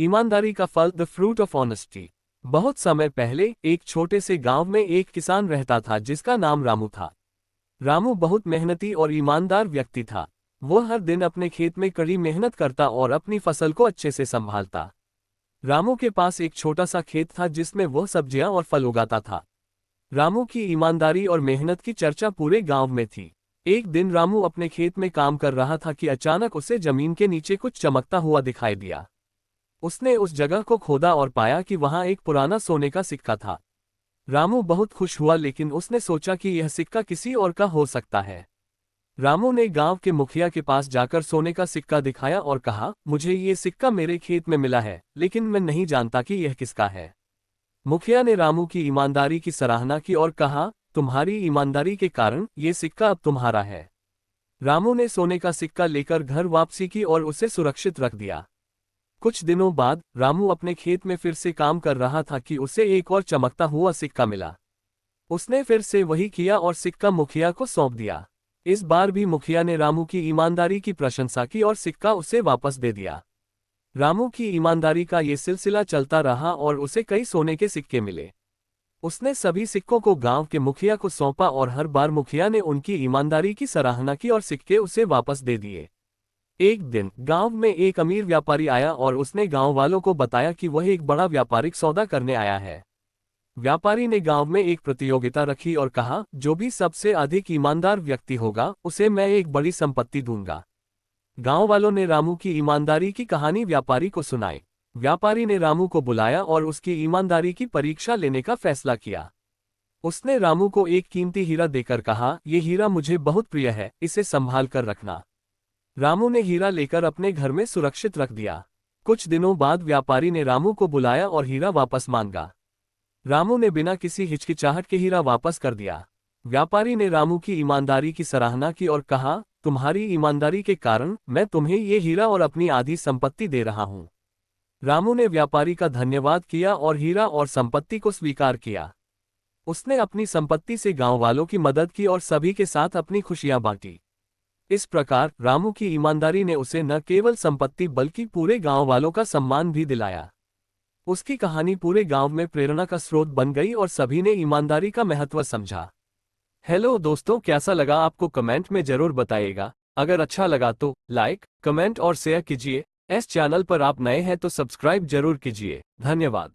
ईमानदारी का फल, द फ्रूट ऑफ ऑनेस्टी। बहुत समय पहले एक छोटे से गांव में एक किसान रहता था जिसका नाम रामू था। रामू बहुत मेहनती और ईमानदार व्यक्ति था। वो हर दिन अपने खेत में कड़ी मेहनत करता और अपनी फसल को अच्छे से संभालता। रामू के पास एक छोटा सा खेत था जिसमें वह सब्जियां और फल उगाता था। रामू की ईमानदारी और मेहनत की चर्चा पूरे गांव में थी। एक दिन रामू अपने खेत में काम कर रहा था कि अचानक उसे जमीन के नीचे कुछ चमकता हुआ दिखाई दिया। उसने उस जगह को खोदा और पाया कि वहां एक पुराना सोने का सिक्का था। रामू बहुत खुश हुआ, लेकिन उसने सोचा कि यह सिक्का किसी और का हो सकता है। रामू ने गांव के मुखिया के पास जाकर सोने का सिक्का दिखाया और कहा, मुझे ये सिक्का मेरे खेत में मिला है, लेकिन मैं नहीं जानता कि यह किसका है। मुखिया ने रामू की ईमानदारी की सराहना की और कहा, तुम्हारी ईमानदारी के कारण ये सिक्का अब तुम्हारा है। रामू ने सोने का सिक्का लेकर घर वापसी की और उसे सुरक्षित रख दिया। कुछ दिनों बाद रामू अपने खेत में फिर से काम कर रहा था कि उसे एक और चमकता हुआ सिक्का मिला। उसने फिर से वही किया और सिक्का मुखिया को सौंप दिया। इस बार भी मुखिया ने रामू की ईमानदारी की प्रशंसा की और सिक्का उसे वापस दे दिया। रामू की ईमानदारी का ये सिलसिला चलता रहा और उसे कई सोने के सिक्के मिले। उसने सभी सिक्कों को गांव के मुखिया को सौंपा और हर बार मुखिया ने उनकी ईमानदारी की सराहना की और सिक्के उसे वापस दे दिए। एक दिन गांव में एक अमीर व्यापारी आया और उसने गांव वालों को बताया कि वह एक बड़ा व्यापारिक सौदा करने आया है। व्यापारी ने गांव में एक प्रतियोगिता रखी और कहा, जो भी सबसे अधिक ईमानदार व्यक्ति होगा उसे मैं एक बड़ी संपत्ति दूंगा। गांव वालों ने रामू की ईमानदारी की कहानी व्यापारी को सुनाई। व्यापारी ने रामू को बुलाया और उसकी ईमानदारी की परीक्षा लेने का फैसला किया। उसने रामू को एक कीमती हीरा देकर कहा, यह हीरा मुझे बहुत प्रिय है, इसे संभाल कर रखना। रामू ने हीरा लेकर अपने घर में सुरक्षित रख दिया। कुछ दिनों बाद व्यापारी ने रामू को बुलाया और हीरा वापस मांगा। रामू ने बिना किसी हिचकिचाहट के हीरा वापस कर दिया। व्यापारी ने रामू की ईमानदारी की सराहना की और कहा, तुम्हारी ईमानदारी के कारण मैं तुम्हें ये हीरा और अपनी आधी संपत्ति दे रहा हूँ। रामू ने व्यापारी का धन्यवाद किया और हीरा और संपत्ति को स्वीकार किया। उसने अपनी संपत्ति से गांव वालों की मदद की और सभी के साथ अपनी खुशियां बांटी। इस प्रकार रामू की ईमानदारी ने उसे न केवल संपत्ति बल्कि पूरे गांव वालों का सम्मान भी दिलाया। उसकी कहानी पूरे गांव में प्रेरणा का स्रोत बन गई और सभी ने ईमानदारी का महत्व समझा। हेलो दोस्तों, कैसा लगा आपको कमेंट में जरूर बताइएगा। अगर अच्छा लगा तो लाइक, कमेंट और शेयर कीजिए। इस चैनल पर आप नए हैं तो सब्सक्राइब जरूर कीजिए। धन्यवाद।